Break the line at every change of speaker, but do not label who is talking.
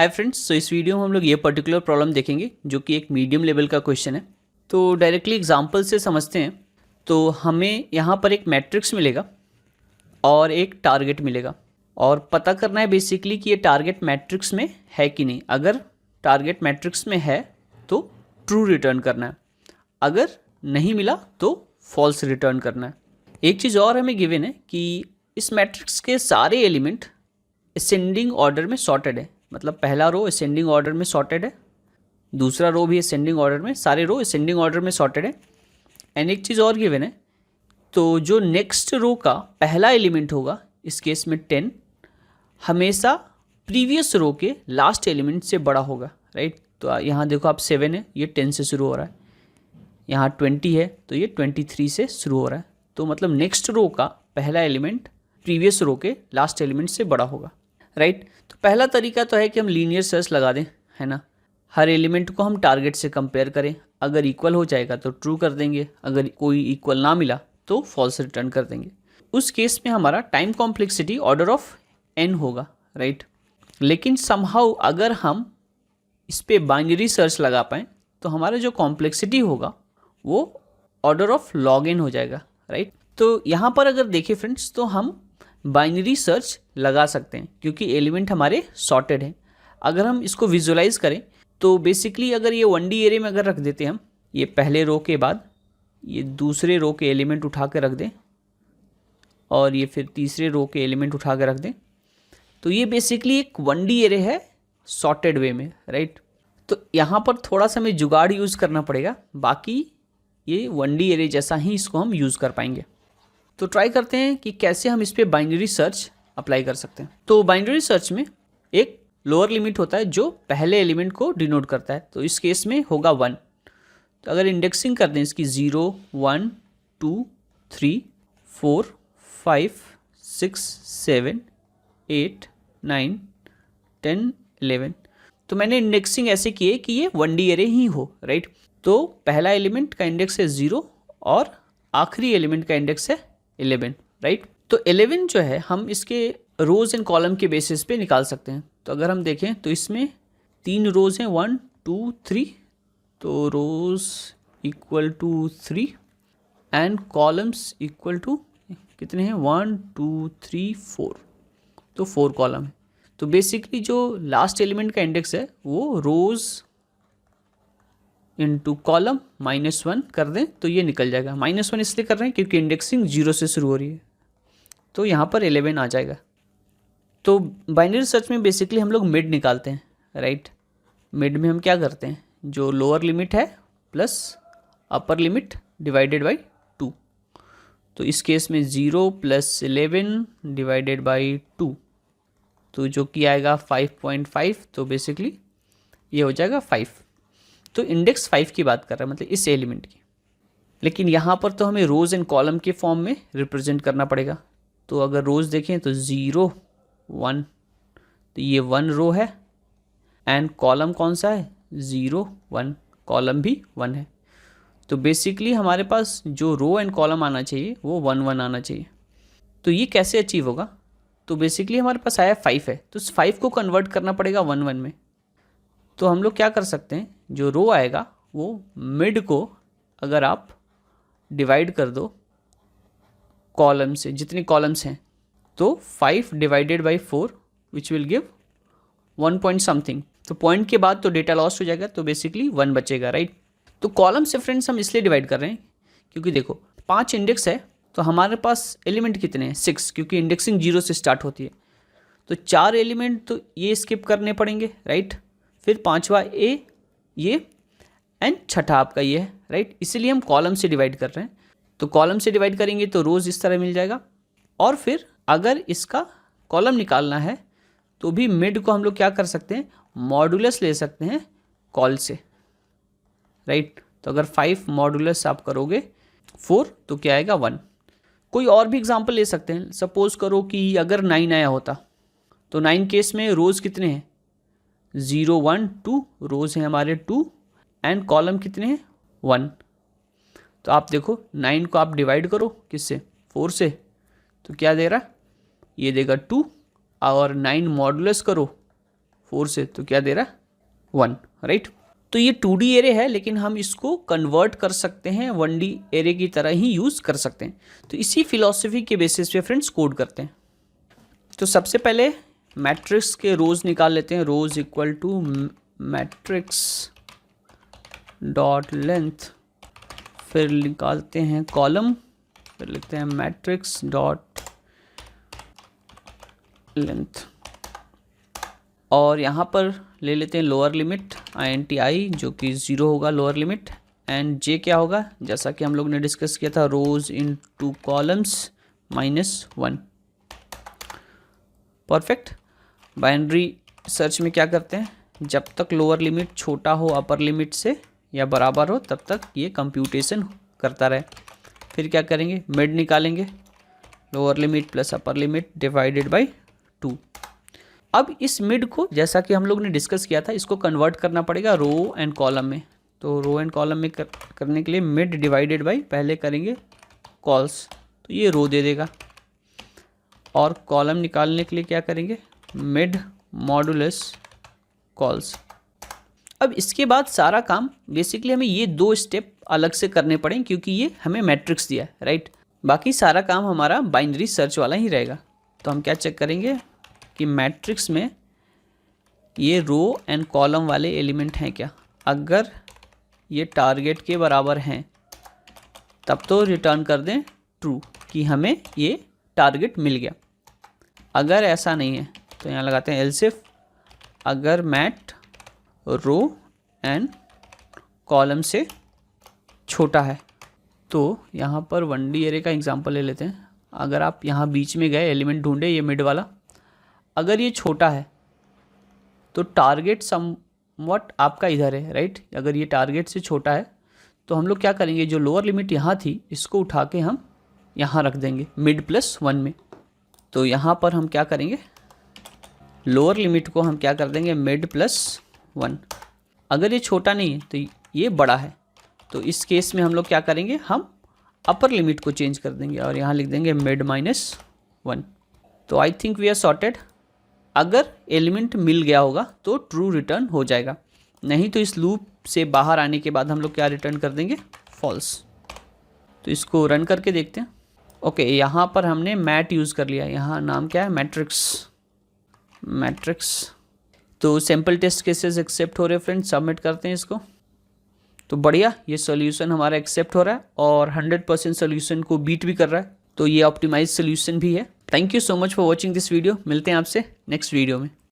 Hi friends, सो इस video में हम लोग ये पर्टिकुलर प्रॉब्लम देखेंगे जो कि एक मीडियम लेवल का क्वेश्चन है। तो डायरेक्टली एग्जांपल से समझते हैं। तो हमें यहाँ पर एक मैट्रिक्स मिलेगा और एक टारगेट मिलेगा और पता करना है बेसिकली कि ये टारगेट मैट्रिक्स में है कि नहीं। अगर टारगेट मैट्रिक्स में है तो ट्रू रिटर्न करना है, अगर नहीं मिला तो फॉल्स रिटर्न करना है। एक चीज़ और हमें गिवन है कि इस मैट्रिक्स के सारे एलिमेंट असेंडिंग ऑर्डर में सॉर्टेड है, मतलब पहला रो असेंडिंग ऑर्डर में सॉर्टेड है, दूसरा रो भी असेंडिंग ऑर्डर में, सारे रो असेंडिंग ऑर्डर में सॉर्टेड है। एंड एक चीज़ और गिवन है, तो जो नेक्स्ट रो का पहला एलिमेंट होगा, इस केस में 10, हमेशा प्रीवियस रो के लास्ट एलिमेंट से बड़ा होगा, राइट। तो यहाँ देखो आप 7 है, ये 10 से शुरू हो रहा है, यहाँ 20 है तो ये 23 से शुरू हो रहा है। तो मतलब नेक्स्ट रो का पहला एलिमेंट प्रीवियस रो के लास्ट एलिमेंट से बड़ा होगा, राइट। तो पहला तरीका तो है कि हम लीनियर सर्च लगा दें, है ना। हर एलिमेंट को हम टारगेट से कंपेयर करें, अगर इक्वल हो जाएगा तो ट्रू कर देंगे, अगर कोई इक्वल ना मिला तो फॉल्स रिटर्न कर देंगे। उस केस में हमारा time complexity order of n होगा, राइट। लेकिन समहाउ अगर हम इस पर बाइनरी सर्च लगा पाएँ तो हमारा जो कॉम्प्लेक्सिटी होगा वो ऑर्डर ऑफ log n हो जाएगा, राइट। तो यहाँ पर अगर देखें फ्रेंड्स, तो हम बाइनरी सर्च लगा सकते हैं क्योंकि एलिमेंट हमारे सॉर्टेड हैं। अगर हम इसको विजुलाइज करें तो बेसिकली अगर ये 1D एरे में अगर रख देते हैं हम, ये पहले रो के बाद ये दूसरे रो के एलिमेंट उठा के रख दें और ये फिर तीसरे रो के एलिमेंट उठा के रख दें, तो ये बेसिकली एक 1D एरे है सॉर्टेड वे में, राइट। तो यहाँ पर थोड़ा सा हमें जुगाड़ यूज़ करना पड़ेगा, बाकी ये 1D एरे जैसा ही इसको हम यूज़ कर पाएंगे। तो ट्राई करते हैं कि कैसे हम इस पर बाइनरी सर्च अप्लाई कर सकते हैं। तो बाइनरी सर्च में एक लोअर लिमिट होता है जो पहले एलिमेंट को डिनोट करता है, तो इस केस में होगा 1। तो अगर इंडेक्सिंग कर दें इसकी 0 1 2 3 4 5 6 7 8 9 10 11, तो मैंने इंडेक्सिंग ऐसे की है कि ये 1D एरे ही हो, राइट। तो पहला एलिमेंट का इंडेक्स है 0 और आखिरी एलिमेंट का इंडेक्स है 11, राइट। तो 11 जो है हम इसके रोज एंड कॉलम के बेसिस पे निकाल सकते हैं। तो अगर हम देखें तो इसमें 3 रोज हैं, 1 2 3, तो rows equal to 3 and columns equal to कितने हैं, 1 2 3 4, तो 4 कॉलम है। तो बेसिकली जो लास्ट एलिमेंट का इंडेक्स है वो रोज इंटू कॉलम -1 कर दें तो ये निकल जाएगा। -1 इसलिए कर रहे हैं क्योंकि इंडेक्सिंग 0 से शुरू हो रही है, तो यहाँ पर 11 आ जाएगा। तो बाइनरी सर्च में बेसिकली हम लोग मिड निकालते हैं, राइट। मिड में हम क्या करते हैं, जो लोअर लिमिट है plus upper limit divided by 2, तो इस केस में 0 + 11 डिवाइडेड बाई 2, तो जो कि आएगा 5.5, तो बेसिकली ये हो जाएगा 5। तो इंडेक्स 5 की बात कर रहा है, मतलब इस एलिमेंट की। लेकिन यहाँ पर तो हमें रोज़ एंड कॉलम के फॉर्म में रिप्रेजेंट करना पड़ेगा। तो अगर रोज़ देखें तो 0 1, तो ये 1 रो है, एंड कॉलम कौन सा है, 0 1, कॉलम भी 1 है। तो बेसिकली हमारे पास जो रो एंड कॉलम आना चाहिए वो 1 1 आना चाहिए। तो ये कैसे अचीव होगा, तो बेसिकली हमारे पास आया 5 है, तो 5 को कन्वर्ट करना पड़ेगा 1 1 में। तो हम लोग क्या कर सकते हैं, जो रो आएगा वो मिड को अगर आप डिवाइड कर दो कॉलम से, जितने कॉलम्स हैं, तो 5 divided by 4 which will give 1 point something. तो पॉइंट के बाद तो डेटा लॉस हो जाएगा, तो बेसिकली 1 बचेगा, राइट। तो कॉलम से फ्रेंड्स हम इसलिए डिवाइड कर रहे हैं क्योंकि देखो 5 इंडेक्स है, तो हमारे पास एलिमेंट कितने हैं, 6, क्योंकि इंडेक्सिंग 0 से स्टार्ट होती है। तो 4 एलिमेंट तो ये स्किप करने पड़ेंगे, राइट। फिर 5वां ए ये एंड छठा आपका ये है, राइट। इसीलिए हम कॉलम से डिवाइड कर रहे हैं। तो कॉलम से डिवाइड करेंगे तो रोज़ इस तरह मिल जाएगा, और फिर अगर इसका कॉलम निकालना है तो भी मिड को हम लोग क्या कर सकते हैं, मॉडुलस ले सकते हैं कॉल से, राइट। तो अगर 5 मॉडुलस आप करोगे 4 तो क्या आएगा 1। कोई और भी एग्जांपल ले सकते हैं, सपोज करो कि अगर 9 आया होता, तो 9 केस में रोज़ कितने हैं, 0 1 2, रोज़ हैं हमारे 2 एंड कॉलम कितने हैं 1। तो आप देखो 9 को आप डिवाइड करो किससे, 4 से, तो क्या दे रहा है, ये देगा 2, और 9 मॉडुलस करो 4 से, तो क्या दे रहा है 1, राइट। तो ये 2D एरे है, लेकिन हम इसको कन्वर्ट कर सकते हैं 1D एरे की तरह ही यूज़ कर सकते हैं। तो इसी फिलॉसफी के बेसिस पे फ्रेंड्स कोड करते हैं। तो सबसे पहले मैट्रिक्स के रोज़ निकाल लेते हैं। Rows equal to matrix dot length, फिर निकालते हैं कॉलम, फिर लिखते हैं मैट्रिक्स डॉट लेंथ, और यहाँ पर ले लेते हैं लोअर लिमिट INTI जो कि 0 होगा लोअर लिमिट, एंड J क्या होगा, जैसा कि हम लोग ने डिस्कस किया था, रोज into columns -1। Perfect. Binary search में क्या करते हैं, जब तक लोअर लिमिट छोटा हो अपर लिमिट से या बराबर हो तब तक ये कंप्यूटेशन करता रहे। फिर क्या करेंगे, मिड निकालेंगे, lower limit plus upper limit divided by 2। अब इस मिड को, जैसा कि हम लोग ने डिस्कस किया था, इसको कन्वर्ट करना पड़ेगा रो एंड कॉलम में। तो रो एंड कॉलम में करने के लिए मिड डिवाइडेड बाय पहले करेंगे कॉल्स, तो ये रो दे देगा, और कॉलम निकालने के लिए क्या करेंगे, मिड मॉडुलस कॉल्स। अब इसके बाद सारा काम बेसिकली हमें ये 2 स्टेप अलग से करने पड़ेंगे क्योंकि ये हमें मैट्रिक्स दिया है, राइट। बाकी सारा काम हमारा बाइनरी सर्च वाला ही रहेगा। तो हम क्या चेक करेंगे कि मैट्रिक्स में ये रो एंड कॉलम वाले एलिमेंट हैं क्या। अगर ये टारगेट के बराबर हैं तब तो रिटर्न कर दें ट्रू कि हमें ये टारगेट मिल गया। अगर ऐसा नहीं है तो यहाँ लगाते हैं एल्स इफ अगर मैट रो एंड कॉलम से छोटा है। तो यहाँ पर 1D एरे का एग्जांपल ले लेते हैं। अगर आप यहाँ बीच में गए एलिमेंट ढूंढे, ये मिड वाला, अगर ये छोटा है तो टारगेट समवट आपका इधर है, राइट। अगर ये टारगेट से छोटा है तो हम लोग क्या करेंगे, जो लोअर लिमिट यहाँ थी इसको उठा के हम यहाँ रख देंगे मिड +1 में। तो यहाँ पर हम क्या करेंगे, लोअर लिमिट को हम क्या कर देंगे मिड +1। अगर ये छोटा नहीं है तो ये बड़ा है, तो इस केस में हम लोग क्या करेंगे, हम अपर लिमिट को चेंज कर देंगे और यहाँ लिख देंगे मिड -1। तो I think we are sorted. अगर एलिमेंट मिल गया होगा तो ट्रू रिटर्न हो जाएगा, नहीं तो इस लूप से बाहर आने के बाद हम लोग क्या रिटर्न कर देंगे, फॉल्स। तो इसको रन करके देखते हैं। ओके, यहाँ पर हमने मैट यूज़ कर लिया, यहाँ नाम क्या है, मैट्रिक्स। तो सैम्पल टेस्ट केसेस एक्सेप्ट हो रहे हैं फ्रेंड्स, सबमिट करते हैं इसको। तो बढ़िया, ये सोल्यूशन हमारा एक्सेप्ट हो रहा है और 100% सोल्यूशन को बीट भी कर रहा है। तो ये ऑप्टिमाइज सोल्यूशन भी है। Thank you so much for watching this video. मिलते हैं आपसे नेक्स्ट वीडियो में।